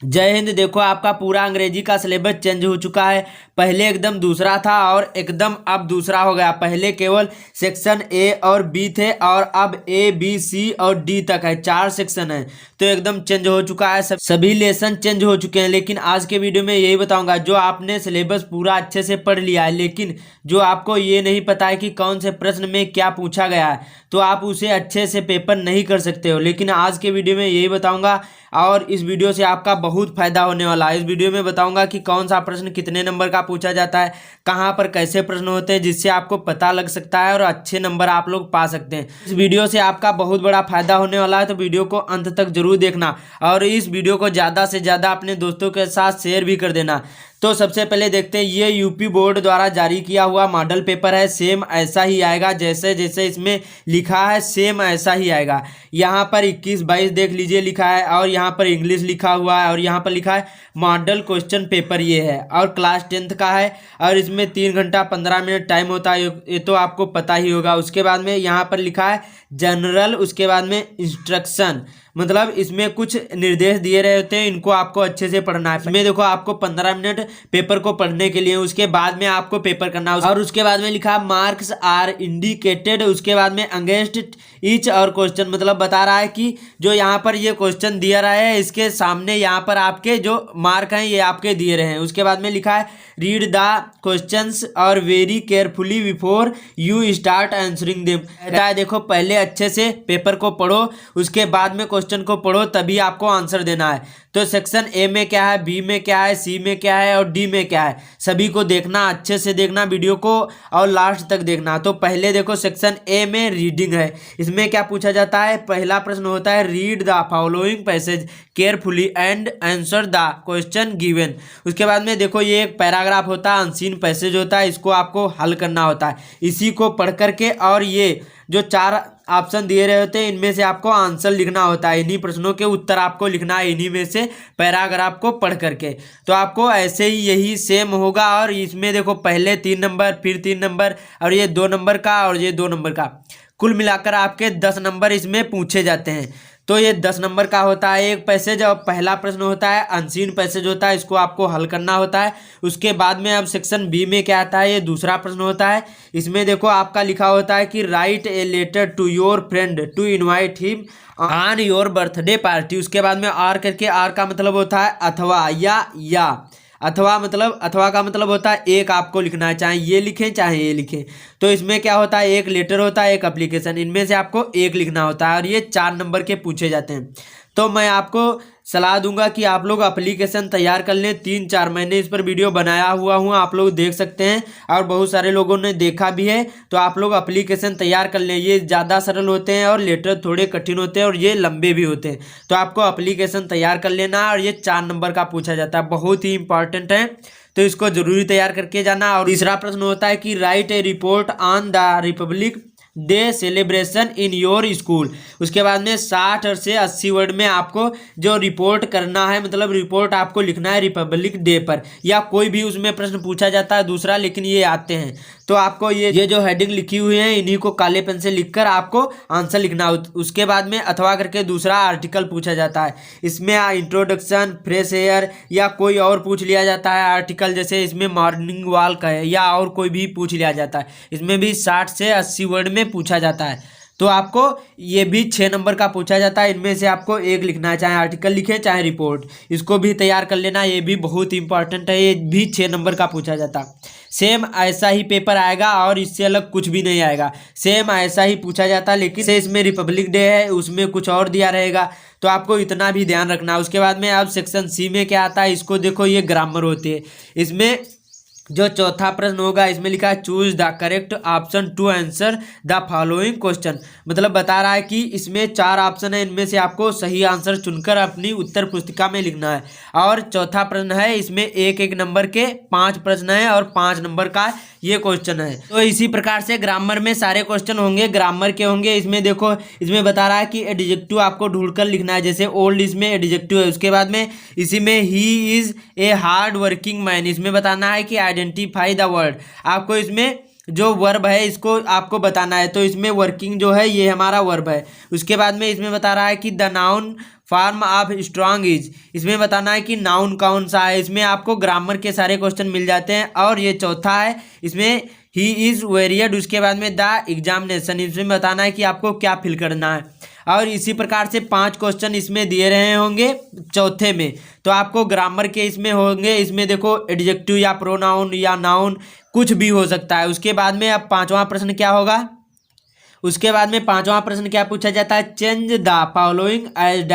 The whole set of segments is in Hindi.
जय हिंद। देखो आपका पूरा अंग्रेजी का सिलेबस चेंज हो चुका है। पहले एकदम दूसरा था और एकदम अब दूसरा हो गया। पहले केवल सेक्शन ए और बी थे और अब ए बी सी और डी तक है, 4 सेक्शन है। तो एकदम चेंज हो चुका है, सभी लेसन चेंज हो चुके हैं। लेकिन आज के वीडियो में यही बताऊंगा, जो आपने सिलेबस पूरा अच्छे से पढ़ लिया है लेकिन जो आपको ये नहीं पता है कि कौन से प्रश्न में क्या पूछा गया है, तो आप उसे अच्छे से पेपर नहीं कर सकते हो। लेकिन आज के वीडियो में यही बताऊंगा और इस वीडियो से आपका बहुत फायदा होने वाला है। इस वीडियो में बताऊंगा कि कौन सा प्रश्न कितने नंबर का पूछा जाता है, कहां पर कैसे प्रश्न होते हैं, जिससे आपको पता लग सकता है और अच्छे नंबर आप लोग पा सकते हैं। इस वीडियो से आपका बहुत बड़ा फायदा होने वाला है, तो वीडियो को अंत तक जरूर देखना और इस वीडियो को ज़्यादा से ज़्यादा अपने दोस्तों के साथ शेयर भी कर देना। तो सबसे पहले देखते हैं, ये यूपी बोर्ड द्वारा जारी किया हुआ मॉडल पेपर है। सेम ऐसा ही आएगा, जैसे जैसे इसमें लिखा है सेम ऐसा ही आएगा। यहाँ पर 21-22 देख लीजिए लिखा है और यहाँ पर इंग्लिश लिखा हुआ है और यहाँ पर लिखा है मॉडल क्वेश्चन पेपर ये है और क्लास 10th का है और इसमें 3 घंटा 15 मिनट टाइम होता है, ये तो आपको पता ही होगा। उसके बाद में यहाँ पर लिखा है जनरल, उसके बाद में इंस्ट्रक्शन, मतलब इसमें कुछ निर्देश दिए रहे होते हैं, इनको आपको अच्छे से पढ़ना है। इसमें देखो आपको 15 मिनट पेपर को पढ़ने के लिए, उसके बाद में आपको पेपर करना है और उसके बाद में लिखा मार्क्स आर इंडिकेटेड, उसके बाद में अगेंस्ट ईच और क्वेश्चन, मतलब बता रहा है कि जो यहाँ पर ये क्वेश्चन दिया रहा है इसके सामने यहाँ पर आपके जो मार्क हैं ये आपके दिए रहे हैं। उसके बाद में लिखा है रीड द क्वेश्चंस और very carefully before you start answering them. कहता है देखो पहले अच्छे से पेपर को पढ़ो, उसके बाद में क्वेश्चन को पढ़ो, तभी आपको आंसर देना है। तो सेक्शन ए में क्या है, बी में क्या है, सी में क्या है और डी में क्या है, सभी को देखना, अच्छे से देखना वीडियो को और लास्ट तक देखना। तो पहले देखो सेक्शन ए में रीडिंग है। इसमें क्या पूछा जाता है, पहला प्रश्न होता है read the following passage carefully and answer the question given. उसके बाद में देखो ये एक पैराग्राफ होता है, अनसीन पैसेज होता है, इसको आपको हल करना होता है। इसी को पढ़ करके और ये जो 4 ऑप्शन दिए रहे होते हैं इनमें से आपको आंसर लिखना होता है। इन्हीं प्रश्नों के उत्तर आपको लिखना है इन्हीं में से पैराग्राफ को पढ़ करके। तो आपको ऐसे ही यही सेम होगा और इसमें देखो पहले 3 नंबर, फिर 3 नंबर और ये 2 नंबर का और ये 2 नंबर का, कुल मिलाकर आपके 10 नंबर इसमें पूछे जाते हैं। तो ये 10 नंबर का होता है एक पैसेज और पहला प्रश्न होता है अनसीन पैसेज होता है, इसको आपको हल करना होता है। उसके बाद में अब सेक्शन बी में क्या आता है, ये दूसरा प्रश्न होता है। इसमें देखो आपका लिखा होता है कि write a letter to your friend to invite him on your birthday party. उसके बाद में आर करके, आर का मतलब होता है अथवा या अथवा, मतलब अथवा का मतलब होता है एक आपको लिखना है, चाहे ये लिखें चाहे ये लिखें। तो इसमें क्या होता है, एक लेटर होता है एक एप्लीकेशन, इनमें से आपको एक लिखना होता है और ये 4 नंबर के पूछे जाते हैं। तो मैं आपको सलाह दूंगा कि आप लोग एप्लीकेशन तैयार कर लें। 3-4 महीने इस पर वीडियो बनाया हुआ हूँ, आप लोग देख सकते हैं और बहुत सारे लोगों ने देखा भी है। तो आप लोग एप्लीकेशन तैयार कर लें, ये ज़्यादा सरल होते हैं और लेटर थोड़े कठिन होते हैं और ये लंबे भी होते हैं। तो आपको एप्लीकेशन तैयार कर लेना और ये 4 नंबर का पूछा जाता है, बहुत ही इंपॉर्टेंट है, तो इसको जरूरी तैयार करके जाना। और तीसरा प्रश्न होता है कि write A report on the Republic day celebration in your school. उसके बाद में 60 से 80 वर्ड में आपको जो रिपोर्ट करना है, मतलब रिपोर्ट आपको लिखना है रिपब्लिक डे पर, या कोई भी उसमें प्रश्न पूछा जाता है दूसरा, लेकिन ये आते हैं। तो आपको ये जो हेडिंग लिखी हुई है इन्हीं को काले पेन से लिखकर आपको आंसर लिखना। उसके बाद में अथवा करके दूसरा आर्टिकल पूछा जाता है। इसमें इंट्रोडक्शन, फ्रेश एयर या कोई और पूछ लिया जाता है आर्टिकल, जैसे इसमें मॉर्निंग वॉक है या और कोई भी पूछ लिया जाता है। इसमें भी 60 से 80 वर्ड में पूछा जाता है। तो आपको ये भी 6 नंबर का पूछा जाता है, इनमें से आपको एक लिखना है, चाहे आर्टिकल लिखे चाहे रिपोर्ट, इसको भी तैयार कर लेना, ये भी बहुत इंपॉर्टेंट है, ये भी 6 नंबर का पूछा जाता है। सेम ऐसा ही पेपर आएगा और इससे अलग कुछ भी नहीं आएगा, सेम ऐसा ही पूछा जाता है, लेकिन से इसमें रिपब्लिक डे है उसमें कुछ और दिया रहेगा, तो आपको इतना भी ध्यान रखना। उसके बाद में अब सेक्शन सी में क्या आता है, इसको देखो, ये ग्रामर होती है। इसमें जो चौथा प्रश्न होगा इसमें लिखा है choose the correct option to answer the following question, मतलब बता रहा है कि इसमें 4 ऑप्शन है, इनमें से आपको सही आंसर चुनकर अपनी उत्तर पुस्तिका में लिखना है। और चौथा प्रश्न है, इसमें 1-1 नंबर के 5 प्रश्न है और 5 नंबर का ये क्वेश्चन है। तो इसी प्रकार से ग्रामर में सारे क्वेश्चन होंगे, ग्रामर के होंगे। इसमें देखो, इसमें बता रहा है कि एडजेक्टिव आपको ढूंढकर लिखना है, जैसे ओल्ड इसमें एडजेक्टिव है। उसके बाद में इसी में he is a hard working man, इसमें बताना है कि आइडेंटिफाई द वर्ड, आपको इसमें जो वर्ब है इसको आपको बताना है। तो इसमें वर्किंग जो है ये हमारा वर्ब है। उसके बाद में इसमें बता रहा है कि the noun form of strong is, इसमें बताना है कि नाउन कौन सा है। इसमें आपको ग्रामर के सारे क्वेश्चन मिल जाते हैं। और ये चौथा है, इसमें ही इज़ वेरियड, उसके बाद में द एग्जामिनेशन, इसमें बताना है कि आपको क्या फिल करना है। और इसी प्रकार से 5 क्वेश्चन इसमें दिए रहे होंगे चौथे में, तो आपको ग्रामर के इसमें होंगे। इसमें देखो एडजेक्टिव या प्रोनाउन या नाउन कुछ भी हो सकता है। उसके बाद में अब पांचवा प्रश्न क्या होगा, उसके बाद में पांचवा प्रश्न क्या पूछा जाता है, change the following as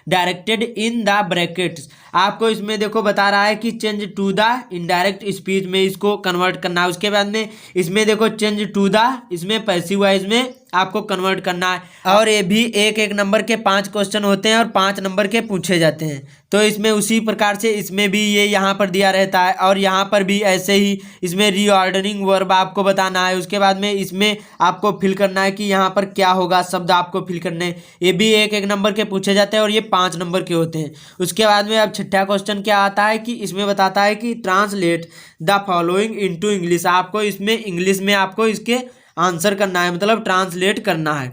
directed in the brackets. आपको इसमें देखो बता रहा है कि change to the indirect speech में इसको कन्वर्ट करना है। उसके बाद में इसमें देखो चेंज टू द, इसमें पैसिव वॉइस में आपको कन्वर्ट करना है। और ये भी एक एक नंबर के 5 क्वेश्चन होते हैं और 5 नंबर के पूछे जाते हैं। तो इसमें उसी प्रकार से इसमें भी ये यहाँ पर दिया रहता है और यहाँ पर भी ऐसे ही इसमें रीऑर्डरिंग वर्ब आपको बताना है। उसके बाद में इसमें आपको फिल करना है कि यहाँ पर क्या होगा, शब्द आपको फिल करने हैं। ये भी एक एक नंबर के पूछे जाते हैं और ये 5 नंबर के होते हैं। उसके बाद में अब छठा क्वेश्चन क्या आता है कि इसमें बताता है कि translate the following into English. आपको इसमें इंग्लिश में आपको इसके आंसर करना है, मतलब ट्रांसलेट करना है।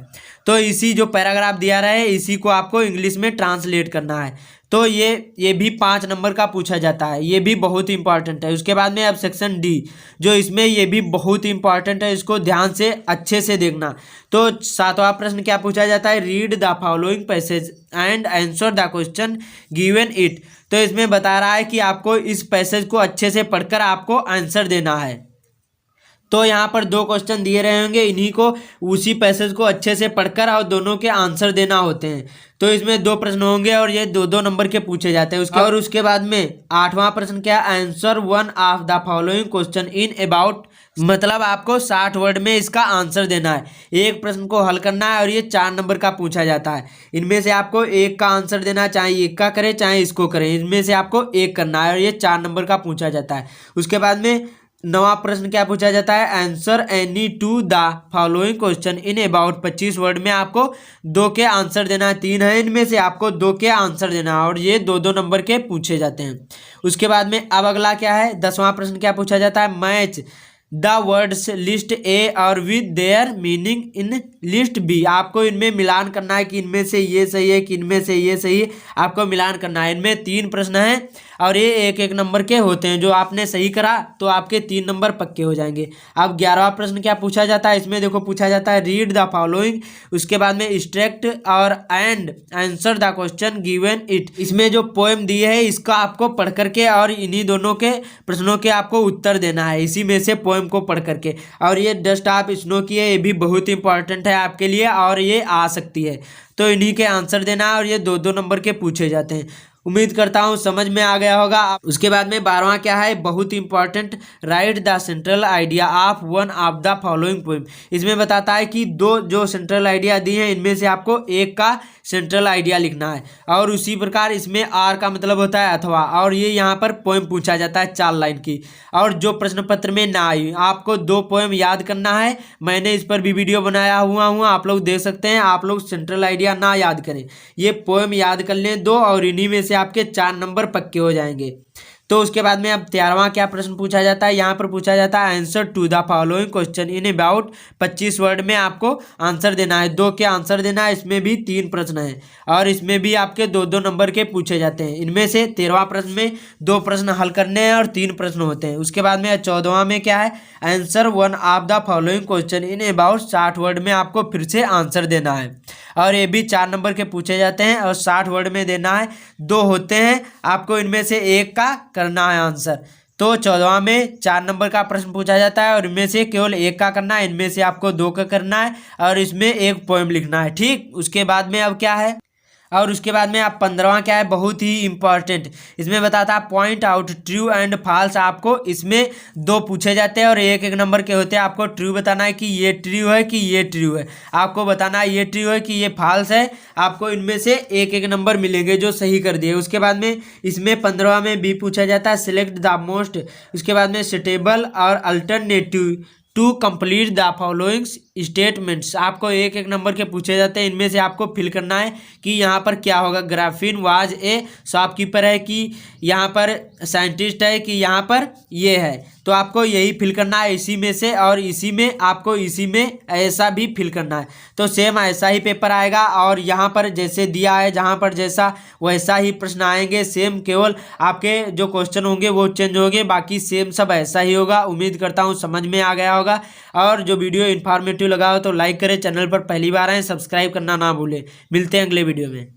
तो इसी जो पैराग्राफ दिया रहा है इसी को आपको इंग्लिश में ट्रांसलेट करना है। तो ये भी 5 नंबर का पूछा जाता है, ये भी बहुत इंपॉर्टेंट है। उसके बाद में अब सेक्शन डी, जो इसमें ये भी बहुत इंपॉर्टेंट है, इसको ध्यान से अच्छे से देखना। तो 7वां प्रश्न क्या पूछा जाता है, read the following passage and answer the question given it. तो इसमें बता रहा है कि आपको इस पैसेज को अच्छे से पढ़कर आपको आंसर देना है। तो यहाँ पर 2 क्वेश्चन दिए रहे होंगे, इन्हीं को उसी पैसेज को अच्छे से पढ़कर और दोनों के आंसर देना होते हैं। तो इसमें 2 प्रश्न होंगे और ये 2-2 नंबर के पूछे जाते हैं। उसके बाद में 8वां प्रश्न क्या, answer 1 of the following question in about, मतलब आपको 60 वर्ड में इसका आंसर देना है। एक प्रश्न को हल करना है और ये 4 नंबर का पूछा जाता है। इनमें से आपको एक का आंसर देना, चाहे एक का करें चाहे इसको करें, इनमें से आपको एक करना है और ये 4 नंबर का पूछा जाता है। उसके बाद में 9वां प्रश्न क्या पूछा जाता है, answer any two the following question in about 25 word में आपको 2 के आंसर देना है। 3 है इनमें से आपको 2 के आंसर देना है और ये 2-2 नंबर के पूछे जाते हैं। उसके बाद में अब अगला क्या है, 10वां प्रश्न क्या पूछा जाता है, match the words list A और with their meaning in list B. आपको इनमें मिलान करना है कि इनमें से ये सही है कि इनमें से ये सही है, आपको मिलान करना है। इनमें 3 प्रश्न हैं और ये एक एक नंबर के होते हैं। जो आपने सही करा तो आपके 3 नंबर पक्के हो जाएंगे। अब 11वां प्रश्न क्या पूछा जाता है, इसमें देखो पूछा जाता है रीड द फॉलोइंग, उसके बाद में एक्सट्रैक्ट और and answer the question given it. इसमें जो पोएम दी है इसका आपको पढ़ करके और इन्हीं दोनों के प्रश्नों के आपको उत्तर देना है, इसी में से पोएम को पढ़ करके। और ये डस्ट ऑफ स्नो की है, ये भी बहुत इंपॉर्टेंट है आपके लिए और ये आ सकती है। तो इन्हीं के आंसर देना है और ये 2-2 नंबर के पूछे जाते हैं। उम्मीद करता हूँ समझ में आ गया होगा। उसके बाद में 12वां क्या है, बहुत important, right the central idea of 1 of the following poem. इसमें बताता है कि 2 जो सेंट्रल आइडिया दी हैं इनमें से आपको एक का सेंट्रल आइडिया लिखना है। और उसी प्रकार इसमें आर का मतलब होता है अथवा, और ये यहाँ पर पोएम पूछा जाता है 4 लाइन की। और जो प्रश्न पत्र में ना आई, आपको 2 पोएम याद करना है। मैंने इस पर भी वीडियो बनाया हुआ हूँ, आप लोग देख सकते हैं। आप लोग सेंट्रल आइडिया ना याद करें, ये पोएम याद कर लें 2 और इन्हीं में से आपके 4 नंबर पक्के हो जाएंगे। तो उसके बाद में अब 13वां क्या प्रश्न पूछा जाता है, यहाँ पर पूछा जाता है answer to the following question in about 25 word में आपको आंसर देना है। 2 के आंसर देना है। इसमें भी 3 प्रश्न हैं और इसमें भी आपके 2-2 नंबर के पूछे जाते हैं। इनमें से 13वां प्रश्न में 2 प्रश्न हल करने हैं और 3 प्रश्न होते हैं। उसके बाद में 14वां में क्या है, answer 1 of the following question in about 60 word में आपको फिर से आंसर देना है और ये भी 4 नंबर के पूछे जाते हैं और 60 वर्ड में देना है। 2 होते हैं, आपको इनमें से एक का करना है आंसर। तो 14वां में 4 नंबर का प्रश्न पूछा जाता है और इनमें से केवल एक का करना है, इनमें से आपको 2 का करना है और इसमें एक पोएम लिखना है। ठीक, उसके बाद में अब क्या है, और उसके बाद में आप 15वां क्या है, बहुत ही इंपॉर्टेंट, इसमें बताता है point out true and false. आपको इसमें 2 पूछे जाते हैं और एक एक नंबर के होते हैं। आपको ट्रू बताना है कि ये ट्रू है कि ये ट्रू है, आपको बताना है ये ट्रू है कि ये फॉल्स है। आपको इनमें से एक एक नंबर मिलेंगे जो सही कर दिए। उसके बाद में इसमें 15वां में भी पूछा जाता है सिलेक्ट द मोस्ट, उसके बाद में सुटेबल और alternative to complete the following statements. आपको एक एक नंबर के पूछे जाते हैं। इनमें से आपको फिल करना है कि यहाँ पर क्या होगा, ग्राफिन वाज ए शॉपकीपर है कि यहाँ पर साइंटिस्ट है कि यहाँ पर ये है। तो आपको यही फिल करना है इसी में से, और इसी में आपको इसी में ऐसा भी फिल करना है। तो सेम ऐसा ही पेपर आएगा और यहाँ पर जैसे दिया है जहाँ पर जैसा वैसा ही प्रश्न आएंगे सेम, केवल आपके जो क्वेश्चन होंगे वो चेंज होंगे, बाकी सेम सब ऐसा ही होगा। उम्मीद करता हूँ समझ में आ गया होगा, और जो वीडियो इन्फॉर्मेटिव लगा हो तो लाइक करें, चैनल पर पहली बार आए सब्सक्राइब करना ना भूलें। मिलते हैं अगले वीडियो में।